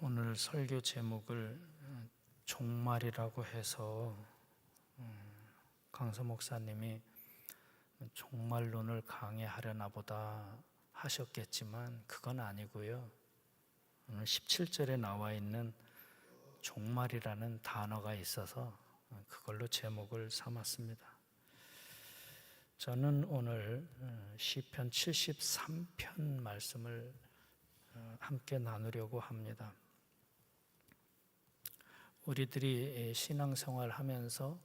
오늘 설교 제목을 종말이라고 해서 강서 목사님이 종말론을 강해하려나 보다 하셨겠지만 그건 아니고요. 오늘 17절에 나와 있는 종말이라는 단어가 있어서 그걸로 제목을 삼았습니다. 저는 오늘 시편 73편 말씀을 함께 나누려고 합니다. 우리들이 신앙생활 하면서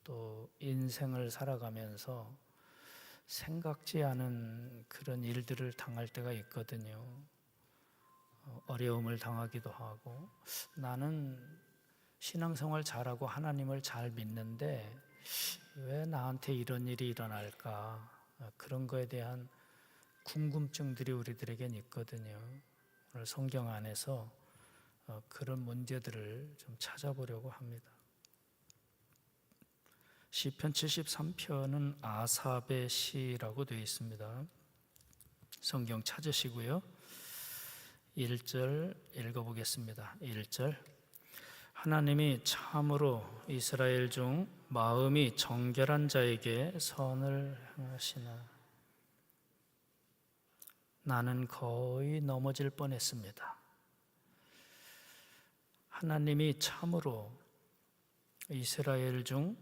또 인생을 살아가면서 생각지 않은 그런 일들을 당할 때가 있거든요. 어려움을 당하기도 하고, 나는 신앙생활 잘하고 하나님을 잘 믿는데 왜 나한테 이런 일이 일어날까? 그런 거에 대한 궁금증들이 우리들에겐 있거든요. 오늘 성경 안에서 그런 문제들을 좀 찾아보려고 합니다. 시편 73편은 아삽의 시라고 되어 있습니다. 성경 찾으시고요. 1절 읽어보겠습니다. 1절 하나님이 참으로 이스라엘 중 마음이 정결한 자에게 선을 행하시나. 나는 거의 넘어질 뻔했습니다. 하나님이 참으로 이스라엘 중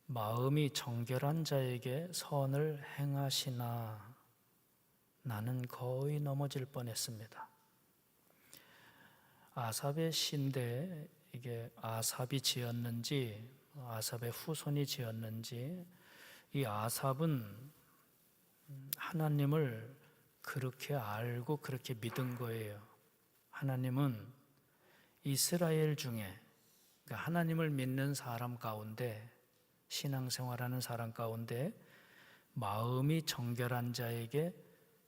마음이 정결한 자에게 선을 행하시나. 나는 거의 넘어질 뻔했습니다. 아삽의 시인데 이게 아삽이 지었는지 아삽의 후손이 지었는지, 이 아삽은 하나님을 그렇게 알고 그렇게 믿은 거예요. 하나님은 이스라엘 중에, 그러니까 하나님을 믿는 사람 가운데, 신앙생활하는 사람 가운데 마음이 정결한 자에게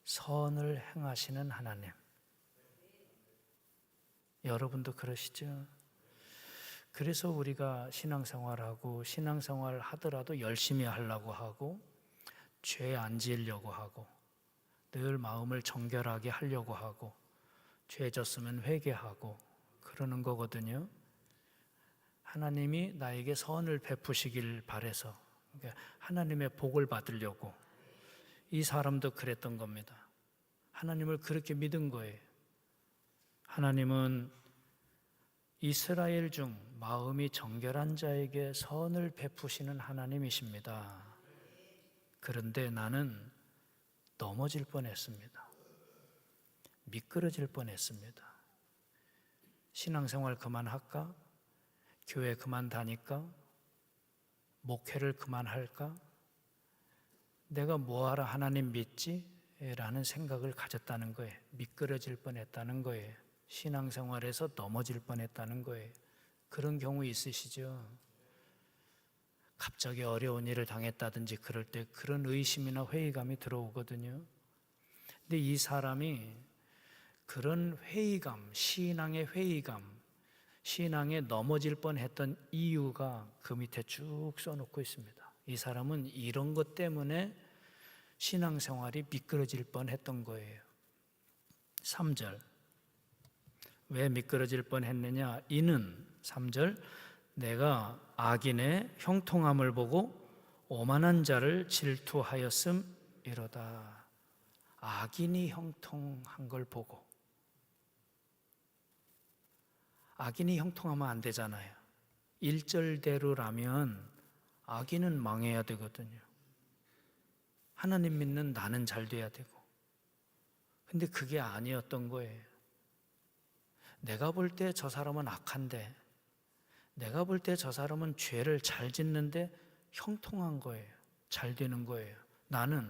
선을 행하시는 하나님. 여러분도 그러시죠? 그래서 우리가 신앙생활하고 신앙생활 하더라도 열심히 하려고 하고 죄 안 지으려고 하고 늘 마음을 정결하게 하려고 하고 죄 졌으면 회개하고 그러는 거거든요. 하나님이 나에게 선을 베푸시길 바라서, 그러니까 하나님의 복을 받으려고. 이 사람도 그랬던 겁니다. 하나님을 그렇게 믿은 거예요. 하나님은 이스라엘 중 마음이 정결한 자에게 선을 베푸시는 하나님이십니다. 그런데 나는 넘어질 뻔했습니다. 미끄러질 뻔했습니다. 신앙생활 그만할까? 교회 그만 다닐까? 목회를 그만할까? 내가 뭐하러 하나님 믿지? 라는 생각을 가졌다는 거예요. 미끄러질 뻔했다는 거예요. 신앙생활에서 넘어질 뻔했다는 거예요. 그런 경우 있으시죠? 갑자기 어려운 일을 당했다든지 그럴 때 그런 의심이나 회의감이 들어오거든요. 근데 이 사람이 그런 회의감, 신앙의 회의감, 신앙에 넘어질 뻔했던 이유가 그 밑에 쭉 써놓고 있습니다. 이 사람은 이런 것 때문에 신앙생활이 미끄러질 뻔했던 거예요. 3절 왜 미끄러질 뻔했느냐? 이는 3절 내가 악인의 형통함을 보고 오만한 자를 질투하였음이로다. 악인이 형통한 걸 보고. 악인이 형통하면 안 되잖아요. 1절대로라면 악인은 망해야 되거든요. 하나님 믿는 나는 잘 돼야 되고. 근데 그게 아니었던 거예요. 내가 볼 때 저 사람은 악한데, 내가 볼 때 저 사람은 죄를 잘 짓는데 형통한 거예요. 잘 되는 거예요. 나는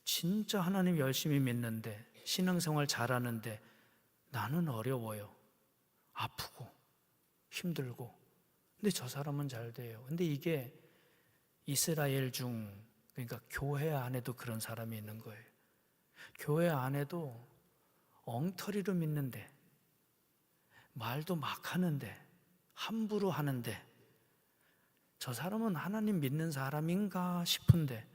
진짜 하나님 열심히 믿는데, 신앙생활 잘하는데 나는 어려워요. 아프고 힘들고. 근데 저 사람은 잘 돼요. 근데 이게 이스라엘 중, 그러니까 교회 안에도 그런 사람이 있는 거예요. 교회 안에도 엉터리로 믿는데, 말도 막 하는데, 함부로 하는데, 저 사람은 하나님 믿는 사람인가 싶은데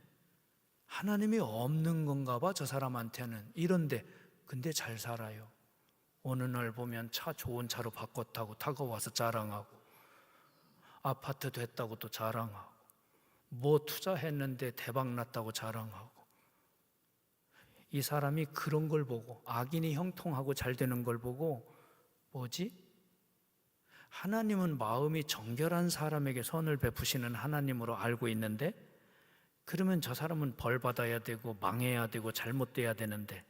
하나님이 없는 건가 봐, 저 사람한테는. 이런데 근데 잘 살아요. 어느 날 보면 차 좋은 차로 바꿨다고 타고 와서 자랑하고, 아파트 됐다고 또 자랑하고, 뭐 투자했는데 대박 났다고 자랑하고. 이 사람이 그런 걸 보고, 악인이 형통하고 잘 되는 걸 보고, 뭐지? 하나님은 마음이 정결한 사람에게 선을 베푸시는 하나님으로 알고 있는데, 그러면 저 사람은 벌 받아야 되고 망해야 되고 잘못돼야 되는데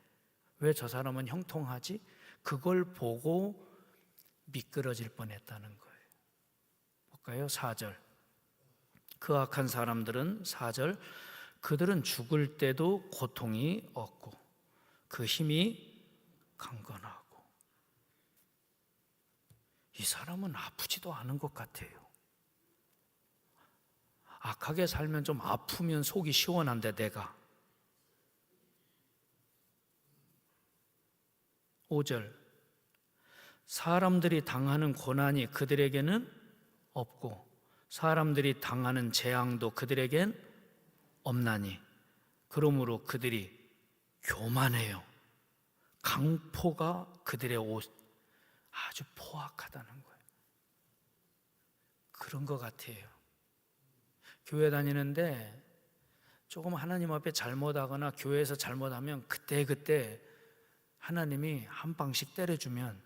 왜 저 사람은 형통하지? 그걸 보고 미끄러질 뻔했다는 거예요. 볼까요? 4절. 그 악한 사람들은 4절, 그들은 죽을 때도 고통이 없고 그 힘이 강건하고. 이 사람은 아프지도 않은 것 같아요. 악하게 살면 좀 아프면 속이 시원한데 내가. 5절. 사람들이 당하는 고난이 그들에게는 없고 사람들이 당하는 재앙도 그들에겐 없나니 그러므로 그들이 교만해요. 강포가 그들의 옷. 아주 포악하다는 거예요. 그런 것 같아요. 교회 다니는데 조금 하나님 앞에 잘못하거나 교회에서 잘못하면 그때 하나님이 한 방씩 때려주면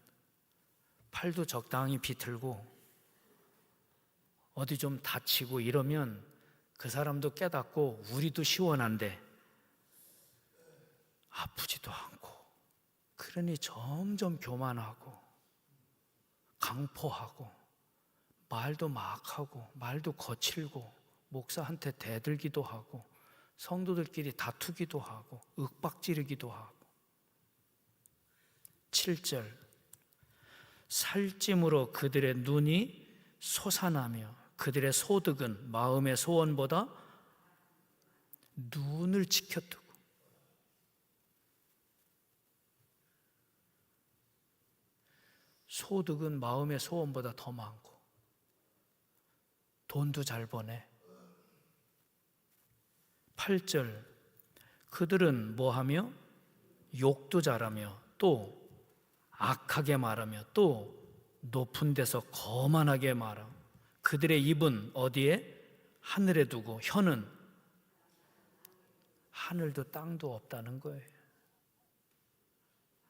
팔도 적당히 비틀고 어디 좀 다치고 이러면 그 사람도 깨닫고 우리도 시원한데 아프지도 않고, 그러니 점점 교만하고 강포하고 말도 막 하고 말도 거칠고 목사한테 대들기도 하고 성도들끼리 다투기도 하고 윽박지르기도 하고. 7절. 살찜으로 그들의 눈이 솟아나며 그들의 소득은 마음의 소원보다 눈을 지켜두고. 소득은 마음의 소원보다 더 많고 돈도 잘 버네. 8절. 그들은 뭐하며? 욕도 잘하며 또 악하게 말하며 또 높은 데서 거만하게 말하고 그들의 입은 어디에? 하늘에 두고 혀는 하늘도 땅도 없다는 거예요.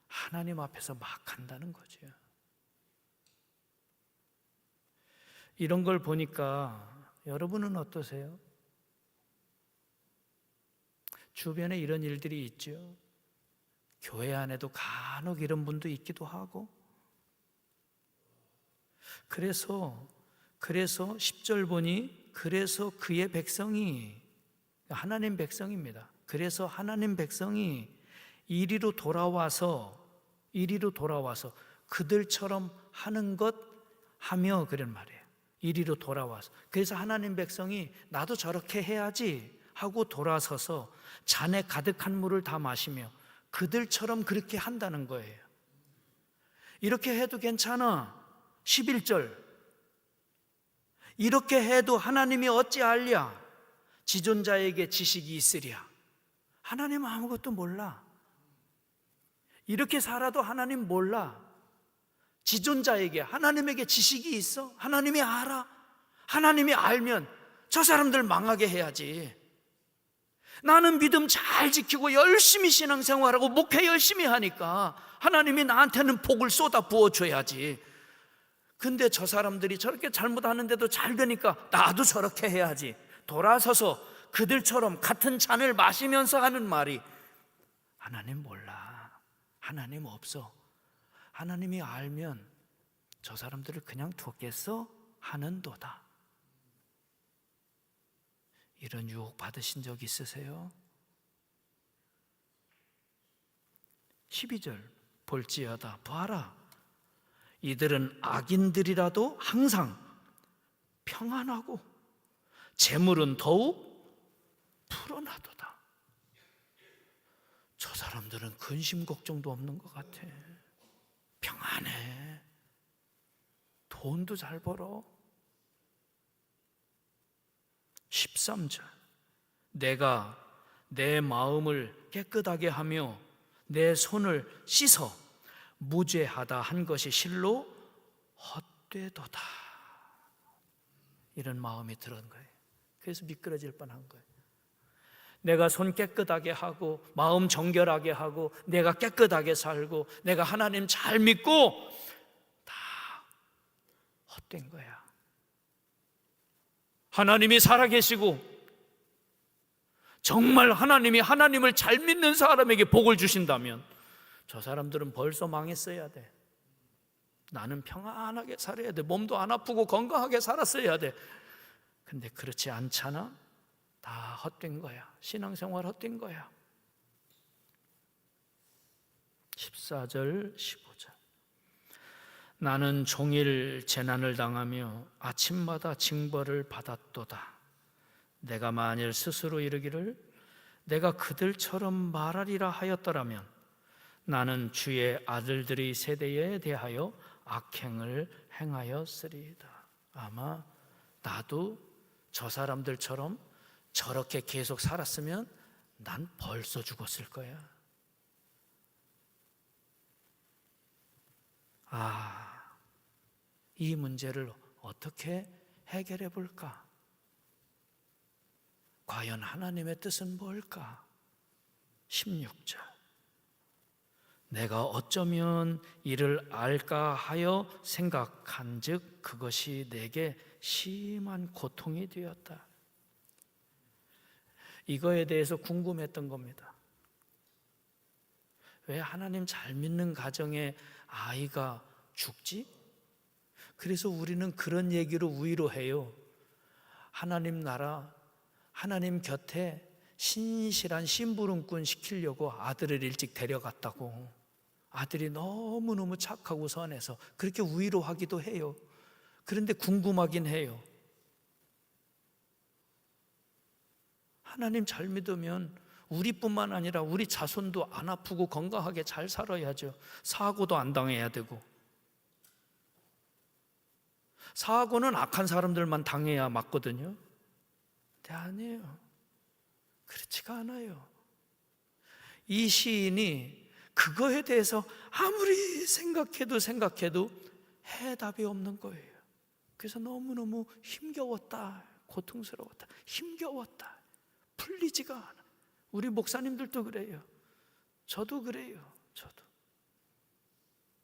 하나님 앞에서 막 한다는 거죠. 이런 걸 보니까 여러분은 어떠세요? 주변에 이런 일들이 있죠. 교회 안에도 간혹 이런 분도 있기도 하고. 그래서 10절 보니 그래서 그의 백성이, 하나님 백성입니다. 그래서 하나님 백성이 이리로 돌아와서 그들처럼 하는 것 하며 그런 말이에요. 이리로 돌아와서. 그래서 하나님 백성이 나도 저렇게 해야지 하고 돌아서서 잔에 가득한 물을 다 마시며 그들처럼 그렇게 한다는 거예요. 이렇게 해도 괜찮아. 11절. 이렇게 해도 하나님이 어찌알랴? 지존자에게 지식이 있으랴. 하나님 아무것도 몰라. 이렇게 살아도 하나님 몰라. 지존자에게, 하나님에게 지식이 있어? 하나님이 알아? 하나님이 알면 저 사람들 망하게 해야지. 나는 믿음 잘 지키고 열심히 신앙생활하고 목회 열심히 하니까 하나님이 나한테는 복을 쏟아 부어줘야지. 근데 저 사람들이 저렇게 잘못하는데도 잘 되니까 나도 저렇게 해야지. 돌아서서 그들처럼 같은 잔을 마시면서 하는 말이, 하나님 몰라, 하나님 없어, 하나님이 알면 저 사람들을 그냥 두겠어? 하는도다. 이런 유혹 받으신 적 있으세요? 12절. 볼지어다, 봐라, 이들은 악인들이라도 항상 평안하고 재물은 더욱 풀어나도다. 저 사람들은 근심 걱정도 없는 것 같아. 평안해. 돈도 잘 벌어. 13절. 내가 내 마음을 깨끗하게 하며 내 손을 씻어 무죄하다 한 것이 실로 헛되도다. 이런 마음이 들은 거예요. 그래서 미끄러질 뻔한 거예요. 내가 손 깨끗하게 하고 마음 정결하게 하고 내가 깨끗하게 살고 내가 하나님 잘 믿고 다 헛된 거야. 하나님이 살아계시고 정말 하나님이 하나님을 잘 믿는 사람에게 복을 주신다면 저 사람들은 벌써 망했어야 돼. 나는 평안하게 살아야 돼. 몸도 안 아프고 건강하게 살았어야 돼. 근데 그렇지 않잖아. 다 헛된 거야. 신앙생활 헛된 거야. 14절 15절 나는 종일 재난을 당하며 아침마다 징벌을 받았도다. 내가 만일 스스로 이르기를 내가 그들처럼 말하리라 하였더라면 나는 주의 아들들의 세대에 대하여 악행을 행하였으리이다. 아마 나도 저 사람들처럼 저렇게 계속 살았으면 난 벌써 죽었을 거야. 이 문제를 어떻게 해결해 볼까? 과연 하나님의 뜻은 뭘까? 16절 내가 어쩌면 이를 알까 하여 생각한즉 그것이 내게 심한 고통이 되었다. 이거에 대해서 궁금했던 겁니다. 왜 하나님 잘 믿는 가정에 아이가 죽지? 그래서 우리는 그런 얘기로 위로해요. 하나님 나라, 하나님 곁에 신실한 심부름꾼 시키려고 아들을 일찍 데려갔다고. 아들이 너무너무 착하고 선해서 그렇게 위로하기도 해요. 그런데 궁금하긴 해요. 하나님 잘 믿으면 우리뿐만 아니라 우리 자손도 안 아프고 건강하게 잘 살아야죠. 사고도 안 당해야 되고. 사고는 악한 사람들만 당해야 맞거든요. 근데 아니에요. 그렇지가 않아요. 이 시인이 그거에 대해서 아무리 생각해도 해답이 없는 거예요. 그래서 너무너무 힘겨웠다, 고통스러웠다, 힘겨웠다, 풀리지가 않아. 우리 목사님들도 그래요. 저도 그래요. 저도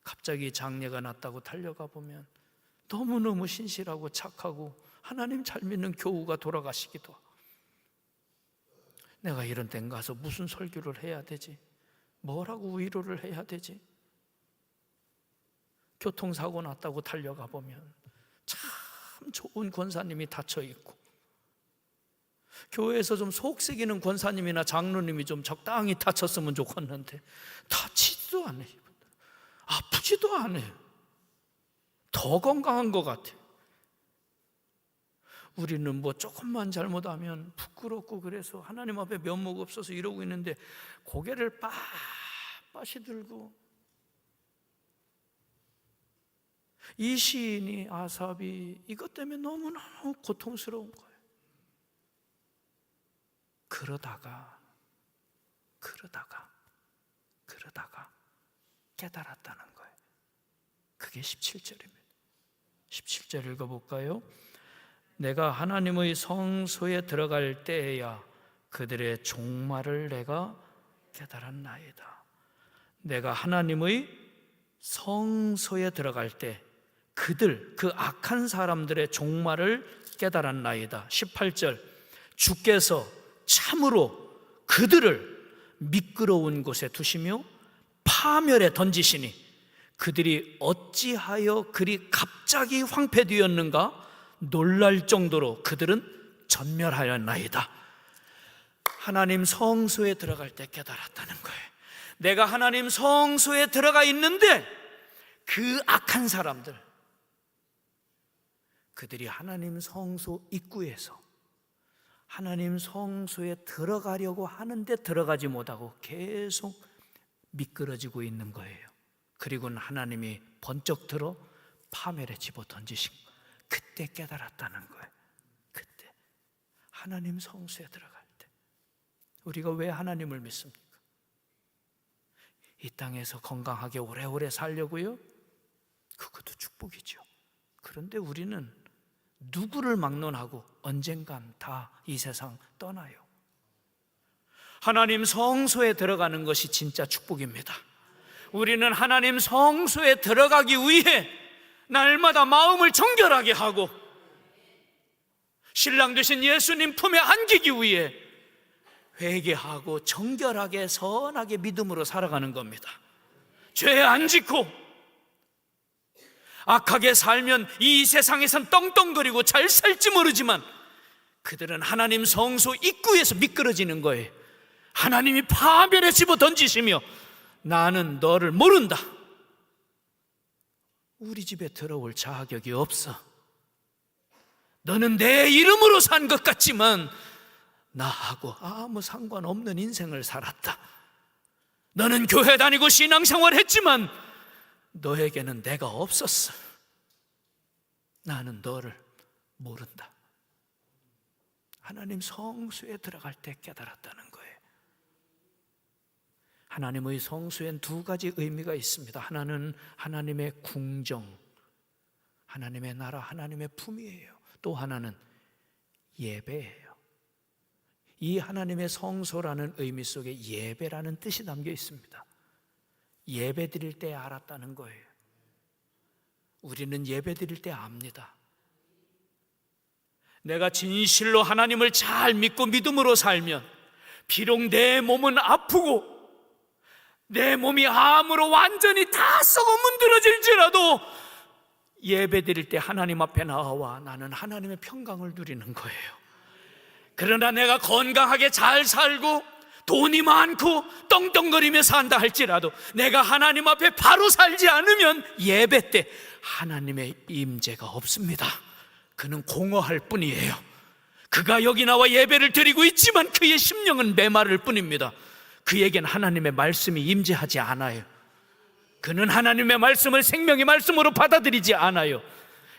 갑자기 장례가 났다고 달려가 보면 너무너무 신실하고 착하고 하나님 잘 믿는 교우가 돌아가시기도 하고, 내가 이런 데 가서 무슨 설교를 해야 되지? 뭐라고 위로를 해야 되지? 교통사고 났다고 달려가 보면 참 좋은 권사님이 다쳐 있고, 교회에서 좀 속썩이는 권사님이나 장로님이 좀 적당히 다쳤으면 좋겠는데 다치지도 않아요. 아프지도 않아요. 더 건강한 것 같아요. 우리는 뭐 조금만 잘못하면 부끄럽고 그래서 하나님 앞에 면목 없어서 이러고 있는데 고개를 빳빳이 들고, 이 시인이 아삽이 이것 때문에 너무너무 고통스러운 거예요. 그러다가 깨달았다는 거예요. 그게 17절입니다. 17절 읽어볼까요? 내가 하나님의 성소에 들어갈 때에야 그들의 종말을 내가 깨달았나이다. 내가 하나님의 성소에 들어갈 때 그들, 그 악한 사람들의 종말을 깨달았나이다. 18절 주께서 참으로 그들을 미끄러운 곳에 두시며 파멸에 던지시니 그들이 어찌하여 그리 갑자기 황폐되었는가 놀랄 정도로 그들은 전멸하였나이다. 하나님 성소에 들어갈 때 깨달았다는 거예요. 내가 하나님 성소에 들어가 있는데 그 악한 사람들, 그들이 하나님 성소 입구에서 하나님 성소에 들어가려고 하는데 들어가지 못하고 계속 미끄러지고 있는 거예요. 그리고는 하나님이 번쩍 들어 파멸에 집어 던지신 거예요. 그때 깨달았다는 거예요. 그때 하나님 성소에 들어갈 때. 우리가 왜 하나님을 믿습니까? 이 땅에서 건강하게 오래오래 살려고요? 그것도 축복이죠. 그런데 우리는 누구를 막론하고 언젠간 다 이 세상 떠나요. 하나님 성소에 들어가는 것이 진짜 축복입니다. 우리는 하나님 성소에 들어가기 위해 날마다 마음을 정결하게 하고 신랑 되신 예수님 품에 안기기 위해 회개하고 정결하게 선하게 믿음으로 살아가는 겁니다. 죄 안 짓고 악하게 살면 이 세상에선 떵떵거리고 잘 살지 모르지만 그들은 하나님 성소 입구에서 미끄러지는 거예요. 하나님이 파멸에 집어 던지시며 나는 너를 모른다. 우리 집에 들어올 자격이 없어. 너는 내 이름으로 산 것 같지만 나하고 아무 상관없는 인생을 살았다. 너는 교회 다니고 신앙생활 했지만 너에게는 내가 없었어. 나는 너를 모른다. 하나님 성소에 들어갈 때 깨달았다는 거예요. 하나님의 성소엔 두 가지 의미가 있습니다. 하나는 하나님의 궁정, 하나님의 나라, 하나님의 품이에요. 또 하나는 예배예요. 이 하나님의 성소라는 의미 속에 예배라는 뜻이 담겨 있습니다. 예배 드릴 때 알았다는 거예요. 우리는 예배 드릴 때 압니다. 내가 진실로 하나님을 잘 믿고 믿음으로 살면 비록 내 몸은 아프고 내 몸이 암으로 완전히 다 썩어 문드러질지라도 예배 드릴 때 하나님 앞에 나와 나는 하나님의 평강을 누리는 거예요. 그러나 내가 건강하게 잘 살고 돈이 많고 떵떵거리며 산다 할지라도 내가 하나님 앞에 바로 살지 않으면 예배 때 하나님의 임재가 없습니다. 그는 공허할 뿐이에요. 그가 여기 나와 예배를 드리고 있지만 그의 심령은 메마를 뿐입니다. 그에겐 하나님의 말씀이 임재하지 않아요. 그는 하나님의 말씀을 생명의 말씀으로 받아들이지 않아요.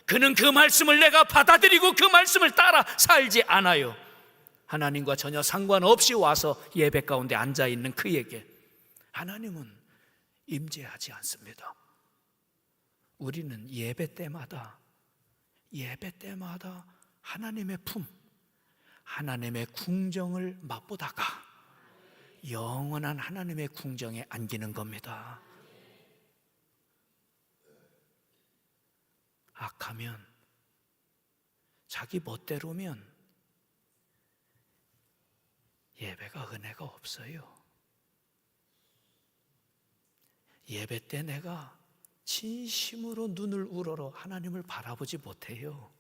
그는 그 말씀을 내가 받아들이고 그 말씀을 따라 살지 않아요. 하나님과 전혀 상관없이 와서 예배 가운데 앉아있는 그에게 하나님은 임재하지 않습니다. 우리는 예배 때마다 하나님의 품, 하나님의 궁정을 맛보다가 영원한 하나님의 궁정에 안기는 겁니다. 악하면, 자기 멋대로면 예배가 은혜가 없어요. 예배 때 내가 진심으로 눈을 우러러 하나님을 바라보지 못해요.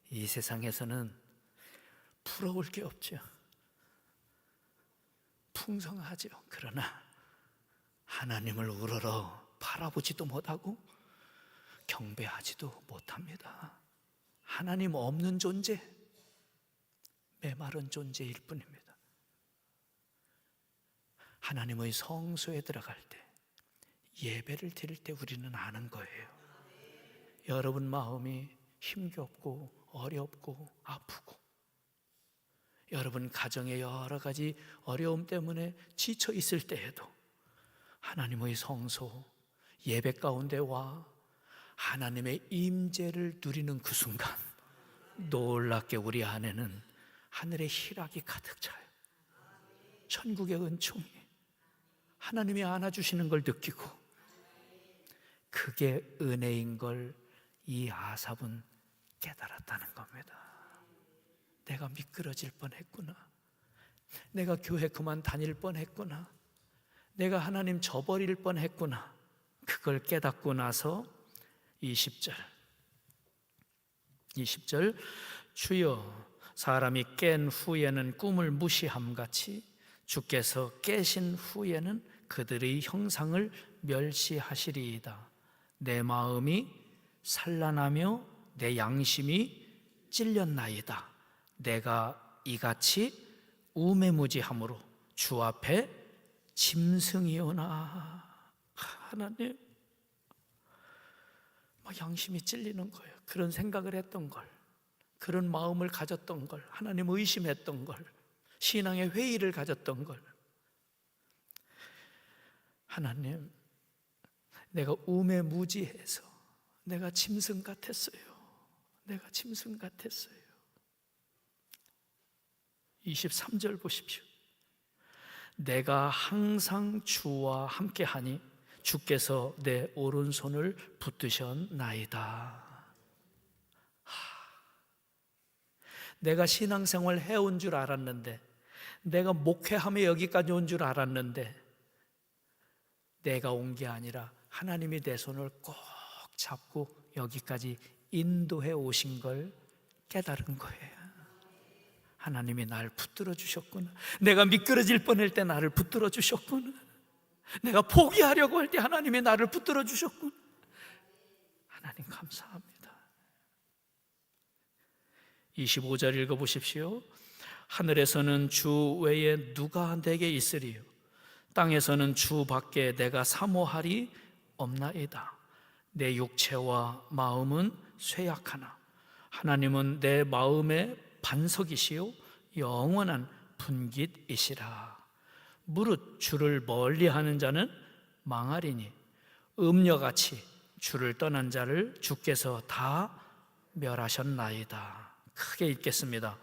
이 세상에서는 부러울 게 없죠. 풍성하죠. 그러나 하나님을 우러러 바라보지도 못하고 경배하지도 못합니다. 하나님 없는 존재, 메마른 존재일 뿐입니다. 하나님의 성소에 들어갈 때, 예배를 드릴 때 우리는 아는 거예요. 여러분 마음이 힘겹고 어렵고 아프고 여러분 가정의 여러 가지 어려움 때문에 지쳐 있을 때에도 하나님의 성소, 예배 가운데 와 하나님의 임재를 누리는 그 순간 놀랍게 우리 안에는 하늘의 희락이 가득 차요. 천국의 은총이 하나님이 안아주시는 걸 느끼고 그게 은혜인 걸 이 아삽은 깨달았다는 겁니다. 내가 미끄러질 뻔했구나. 내가 교회 그만 다닐 뻔했구나. 내가 하나님 저버릴 뻔했구나. 그걸 깨닫고 나서 20절 주여 사람이 깬 후에는 꿈을 무시함같이 주께서 깨신 후에는 그들의 형상을 멸시하시리이다. 내 마음이 산란하며 내 양심이 찔렸나이다. 내가 이같이 우매무지함으로 주 앞에 짐승이오나. 하나님, 막 양심이 찔리는 거예요. 그런 생각을 했던 걸, 그런 마음을 가졌던 걸, 하나님 의심했던 걸, 신앙의 회의를 가졌던 걸. 하나님, 내가 우매무지해서 내가 짐승 같았어요. 내가 짐승 같았어요. 23절 보십시오. 내가 항상 주와 함께하니 주께서 내 오른손을 붙드셨나이다. 내가 신앙생활 해온 줄 알았는데, 내가 목회하며 여기까지 온 줄 알았는데, 내가 온 게 아니라 하나님이 내 손을 꼭 잡고 여기까지 인도해 오신 걸 깨달은 거예요. 하나님이 날 붙들어 주셨구나. 내가 미끄러질 뻔할 때 나를 붙들어 주셨구나. 내가 포기하려고 할 때 하나님이 나를 붙들어 주셨구나. 하나님 감사합니다. 25절 읽어보십시오. 하늘에서는 주 외에 누가 내게 있으리요? 땅에서는 주 밖에 내가 사모할이 없나이다. 내 육체와 마음은 쇠약하나 하나님은 내 마음의 반석이시요 영원한 분깃이시라. 무릇 주를 멀리하는 자는 망하리니 음녀같이 주를 떠난 자를 주께서 다 멸하셨나이다. 크게 읽겠습니다.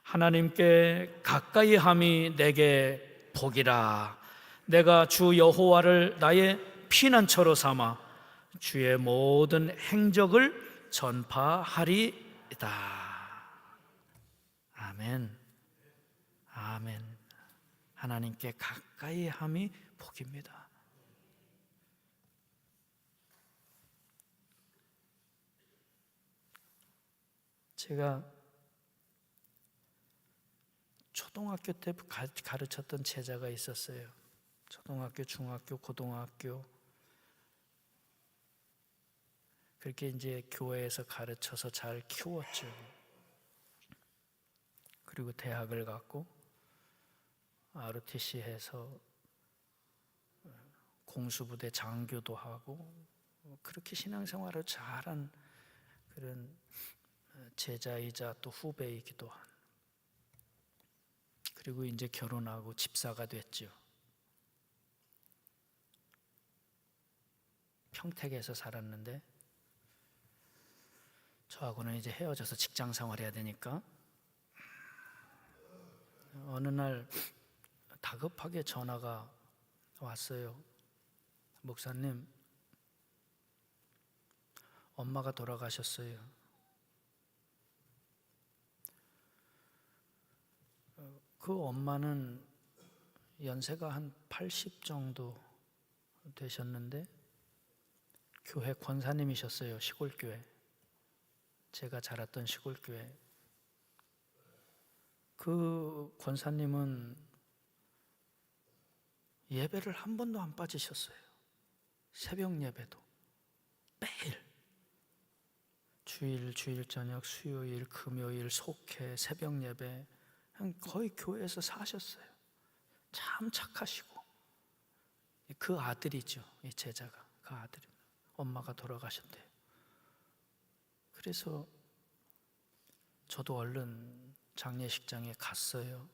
하나님께 가까이 함이 내게 복이라. 내가 주 여호와를 나의 피난처로 삼아 주의 모든 행적을 전파하리이다. 아멘. 아멘. 하나님께 가까이 함이 복입니다. 제가 초등학교 때 가르쳤던 제자가 있었어요. 초등학교, 중학교, 고등학교 그렇게 이제 교회에서 가르쳐서 잘 키웠죠. 그리고 대학을 갔고 ROTC에서 공수부대 장교도 하고 그렇게 신앙생활을 잘한 그런 제자이자 또 후배이기도 한. 그리고 이제 결혼하고 집사가 됐죠. 평택에서 살았는데 저하고는 이제 헤어져서 직장 생활해야 되니까 어느 날 다급하게 전화가 왔어요. 목사님, 엄마가 돌아가셨어요. 그 엄마는 연세가 한 80 정도 되셨는데 교회 권사님이셨어요. 시골교회. 제가 자랐던 시골교회. 그 권사님은 예배를 한 번도 안 빠지셨어요. 새벽 예배도 매일 주일 저녁, 수요일, 금요일, 속회, 새벽 예배 거의 교회에서 사셨어요. 참 착하시고 그 아들이죠. 이 제자가 그 아들이 엄마가 돌아가셨대요. 그래서 저도 얼른 장례식장에 갔어요.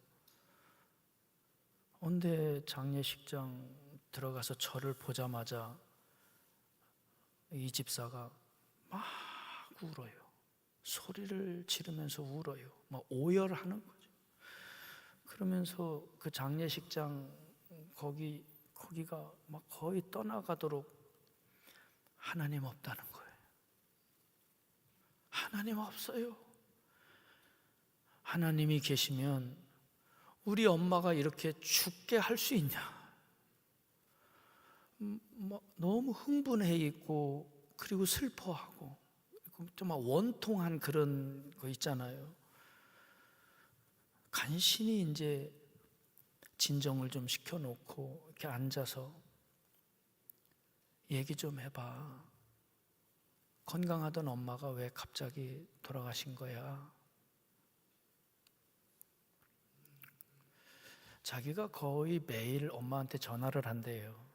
근데 장례식장 들어가서 저를 보자마자 이 집사가 막 울어요. 소리를 지르면서 울어요. 막 오열하는 거죠. 그러면서 그 장례식장 거기가 막 거의 떠나가도록 하나님 없다는 거예요. 하나님 없어요. 하나님이 계시면 우리 엄마가 이렇게 죽게 할 수 있냐? 너무 흥분해 있고 그리고 슬퍼하고 좀 원통한 그런 거 있잖아요. 간신히 이제 진정을 좀 시켜놓고 이렇게 앉아서 얘기 좀 해봐. 건강하던 엄마가 왜 갑자기 돌아가신 거야? 자기가 거의 매일 엄마한테 전화를 한대요.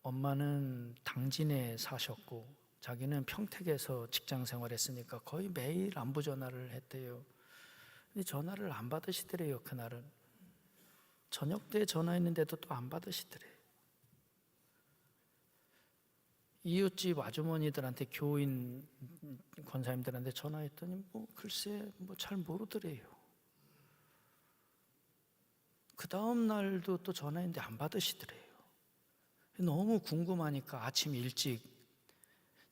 엄마는 당진에 사셨고 자기는 평택에서 직장 생활했으니까 거의 매일 안부 전화를 했대요. 근데 전화를 안 받으시더래요. 그날은 저녁 때 전화했는데도 또 안 받으시더래요. 이웃집 아주머니들한테, 교인 권사님들한테 전화했더니 글쎄 잘 모르더래요. 그 다음 날도 또 전화했는데 안 받으시더래요. 너무 궁금하니까 아침 일찍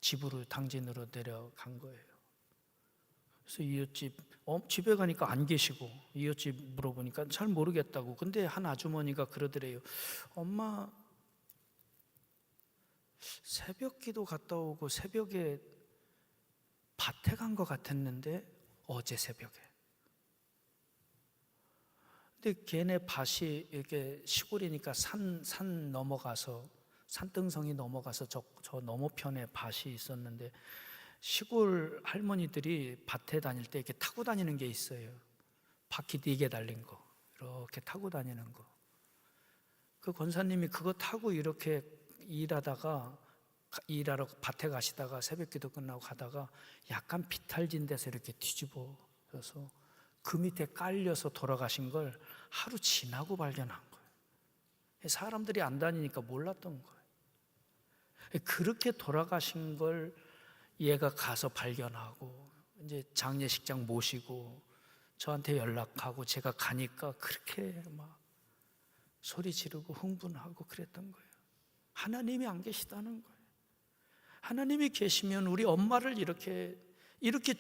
집으로, 당진으로 내려간 거예요. 그래서 이웃집, 집에 가니까 안 계시고, 이웃집 물어보니까 잘 모르겠다고. 근데 한 아주머니가 그러더래요. 엄마 새벽 기도 갔다 오고 새벽에 밭에 간 것 같았는데, 어제 새벽에. 근데 걔네 밭이 이렇게 시골이니까 산 넘어가서, 산등성이 넘어가서 저 너머편에 밭이 있었는데, 시골 할머니들이 밭에 다닐 때 이렇게 타고 다니는 게 있어요. 바퀴 4개 달린 거, 이렇게 타고 다니는 거. 그 권사님이 그거 타고 이렇게 일하러 밭에 가시다가 새벽 기도 끝나고 가다가 약간 비탈진 데서 이렇게 뒤집어져서 그 밑에 깔려서 돌아가신 걸 하루 지나고 발견한 거예요. 사람들이 안 다니니까 몰랐던 거예요. 그렇게 돌아가신 걸 얘가 가서 발견하고, 이제 장례식장 모시고 저한테 연락하고, 제가 가니까 그렇게 막 소리 지르고 흥분하고 그랬던 거예요. 하나님이 안 계시다는 거예요. 하나님이 계시면 우리 엄마를 이렇게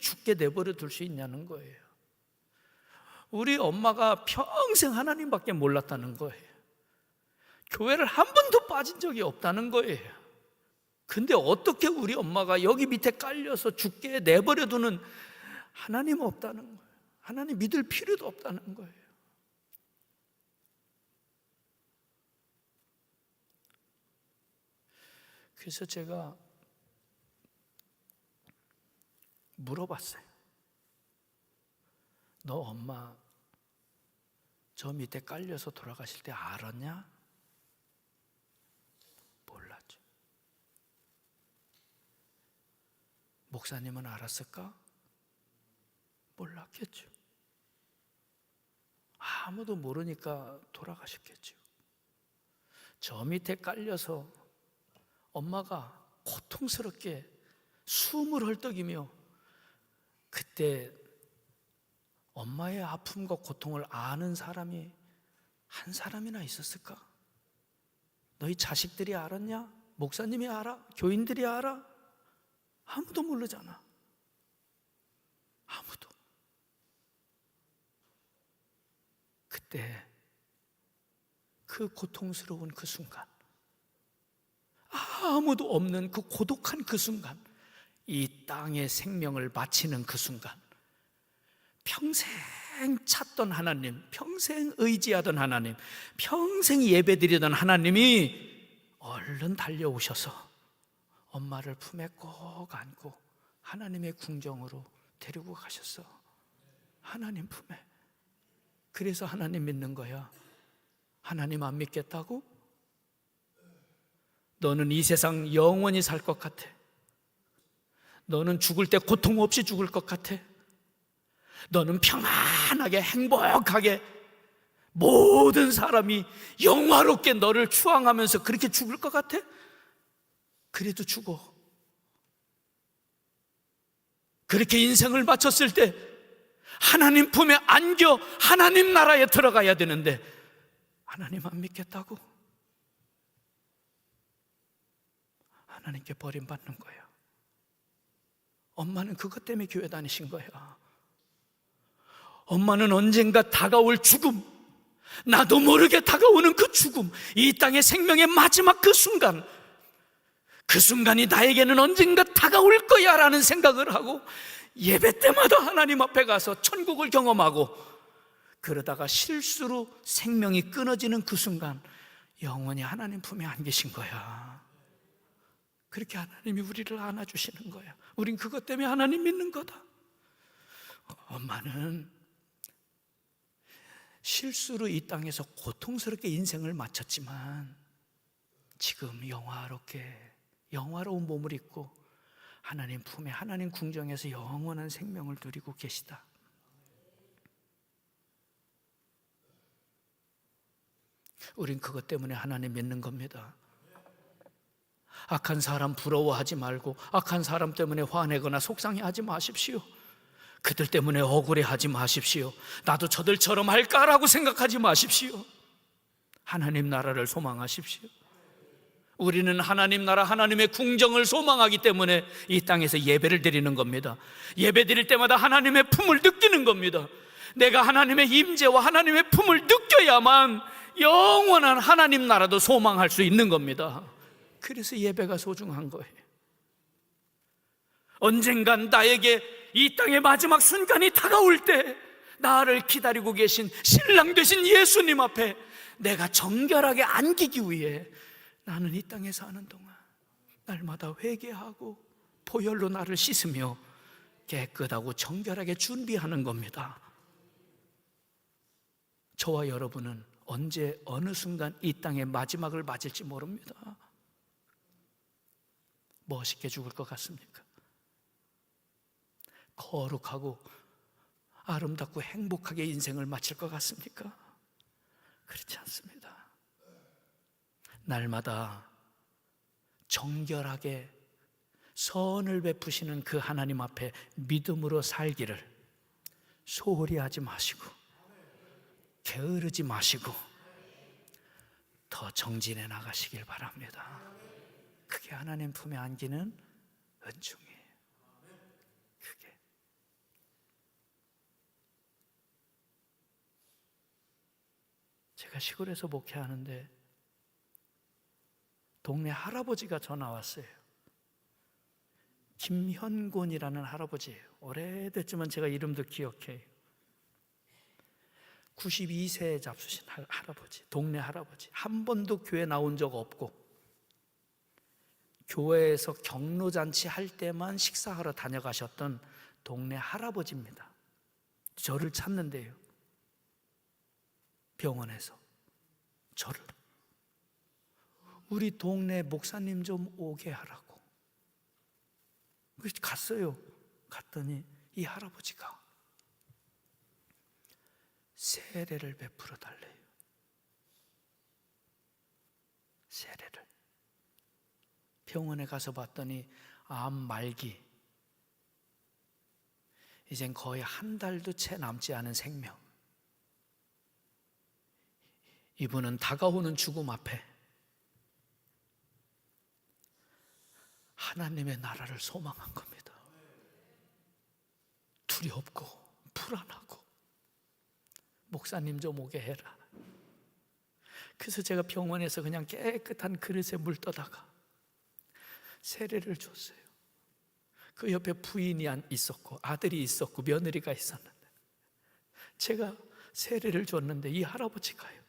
죽게 내버려 둘 수 있냐는 거예요. 우리 엄마가 평생 하나님밖에 몰랐다는 거예요. 교회를 한 번도 빠진 적이 없다는 거예요. 근데 어떻게 우리 엄마가 여기 밑에 깔려서 죽게 내버려 두는, 하나님 없다는 거예요. 하나님 믿을 필요도 없다는 거예요. 그래서 제가 물어봤어요. 너 엄마 저 밑에 깔려서 돌아가실 때 알았냐? 몰랐죠. 목사님은 알았을까? 몰랐겠죠. 아무도 모르니까 돌아가셨겠죠. 저 밑에 깔려서 엄마가 고통스럽게 숨을 헐떡이며, 그때 엄마의 아픔과 고통을 아는 사람이 한 사람이나 있었을까? 너희 자식들이 알았냐? 목사님이 알아? 교인들이 알아? 아무도 모르잖아. 아무도. 그때 그 고통스러운 그 순간, 아무도 없는 그 고독한 그 순간, 이 땅의 생명을 바치는 그 순간, 평생 찾던 하나님, 평생 의지하던 하나님, 평생 예배드리던 하나님이 얼른 달려오셔서 엄마를 품에 꼭 안고 하나님의 궁정으로 데리고 가셨어. 하나님 품에. 그래서 하나님 믿는 거야. 하나님 안 믿겠다고? 너는 이 세상 영원히 살 것 같아? 너는 죽을 때 고통 없이 죽을 것 같아? 너는 평안하게 행복하게 모든 사람이 영화롭게 너를 추앙하면서 그렇게 죽을 것 같아? 그래도 죽어. 그렇게 인생을 마쳤을 때 하나님 품에 안겨 하나님 나라에 들어가야 되는데, 하나님 안 믿겠다고? 하나님께 버림받는 거야. 엄마는 그것 때문에 교회 다니신 거야. 엄마는 언젠가 다가올 죽음, 나도 모르게 다가오는 그 죽음, 이 땅의 생명의 마지막 그 순간, 그 순간이 나에게는 언젠가 다가올 거야 라는 생각을 하고 예배 때마다 하나님 앞에 가서 천국을 경험하고, 그러다가 실수로 생명이 끊어지는 그 순간 영원히 하나님 품에 안 계신 거야. 그렇게 하나님이 우리를 안아주시는 거야. 우린 그것 때문에 하나님 믿는 거다. 엄마는 실수로 이 땅에서 고통스럽게 인생을 마쳤지만 지금 영화로운 몸을 입고 하나님 품에, 하나님 궁정에서 영원한 생명을 누리고 계시다. 우린 그것 때문에 하나님 믿는 겁니다. 악한 사람 부러워하지 말고 악한 사람 때문에 화내거나 속상해하지 마십시오. 그들 때문에 억울해하지 마십시오. 나도 저들처럼 할까라고 생각하지 마십시오. 하나님 나라를 소망하십시오. 우리는 하나님 나라, 하나님의 궁정을 소망하기 때문에 이 땅에서 예배를 드리는 겁니다. 예배 드릴 때마다 하나님의 품을 느끼는 겁니다. 내가 하나님의 임재와 하나님의 품을 느껴야만 영원한 하나님 나라도 소망할 수 있는 겁니다. 그래서 예배가 소중한 거예요. 언젠간 나에게 이 땅의 마지막 순간이 다가올 때 나를 기다리고 계신 신랑 되신 예수님 앞에 내가 정결하게 안기기 위해 나는 이 땅에 사는 동안 날마다 회개하고 보혈로 나를 씻으며 깨끗하고 정결하게 준비하는 겁니다. 저와 여러분은 언제 어느 순간 이 땅의 마지막을 맞을지 모릅니다. 멋있게 죽을 것 같습니까? 거룩하고 아름답고 행복하게 인생을 마칠 것 같습니까? 그렇지 않습니다. 날마다 정결하게 선을 베푸시는 그 하나님 앞에 믿음으로 살기를 소홀히 하지 마시고 게으르지 마시고 더 정진해 나가시길 바랍니다. 그게 하나님 품에 안기는 은총이에요. 그게 제가 시골에서 목회하는데 동네 할아버지가 전화 왔어요. 김현곤이라는 할아버지예요. 오래됐지만 제가 이름도 기억해요. 92세에 잡수신 할아버지, 동네 할아버지. 한 번도 교회 나온 적 없고 교회에서 경로잔치 할 때만 식사하러 다녀가셨던 동네 할아버지입니다. 저를 찾는데요, 병원에서 저를 우리 동네 목사님 좀 오게 하라고. 그래서 갔어요. 갔더니 이 할아버지가 세례를 베풀어 달래요. 세례를. 병원에 가서 봤더니 암 말기, 이젠 거의 한 달도 채 남지 않은 생명. 이분은 다가오는 죽음 앞에 하나님의 나라를 소망한 겁니다. 두렵고 불안하고 목사님 좀 오게 해라. 그래서 제가 병원에서 그냥 깨끗한 그릇에 물 떠다가 세례를 줬어요. 그 옆에 부인이 있었고 아들이 있었고 며느리가 있었는데 제가 세례를 줬는데 이 할아버지가요,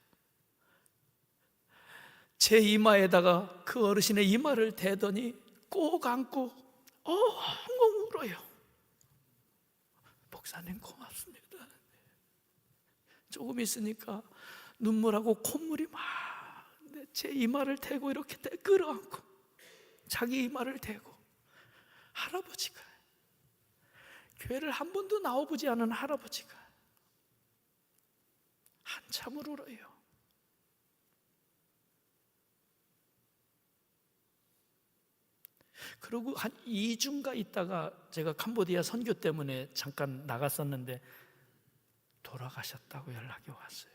제 이마에다가 그 어르신의 이마를 대더니 꼭 안고 엉엉 울어요. 목사님 고맙습니다. 조금 있으니까 눈물하고 콧물이 막 제 이마를 대고 이렇게 끌어안고 자기 이마를 대고, 할아버지가, 교회를 한 번도 나와보지 않은 할아버지가 한참을 울어요. 그리고 한 2주인가 있다가 제가 캄보디아 선교 때문에 잠깐 나갔었는데 돌아가셨다고 연락이 왔어요.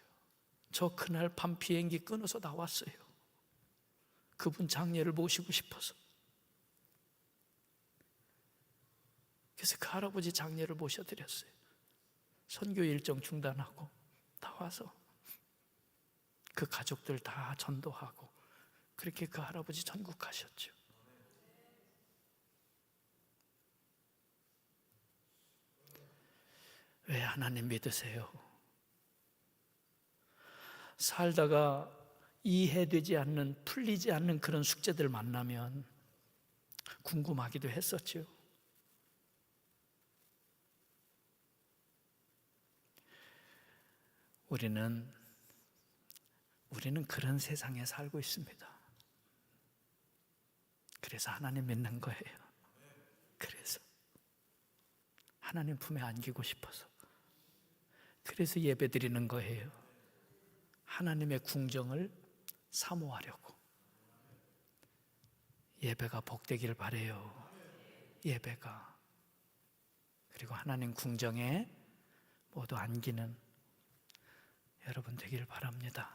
저 그날 밤 비행기 끊어서 나왔어요. 그분 장례를 모시고 싶어서. 그래서 그 할아버지 장례를 모셔드렸어요. 선교 일정 중단하고 나와서 그 가족들 다 전도하고 그렇게 그 할아버지 천국 가셨죠. 왜 하나님 믿으세요? 살다가 이해되지 않는, 풀리지 않는 그런 숙제들 만나면 궁금하기도 했었죠. 우리는 그런 세상에 살고 있습니다. 그래서 하나님 믿는 거예요. 그래서 하나님 품에 안기고 싶어서, 그래서 예배 드리는 거예요. 하나님의 궁정을 사모하려고. 예배가 복되길 바래요. 예배가. 그리고 하나님 궁정에 모두 안기는 여러분 되길 바랍니다.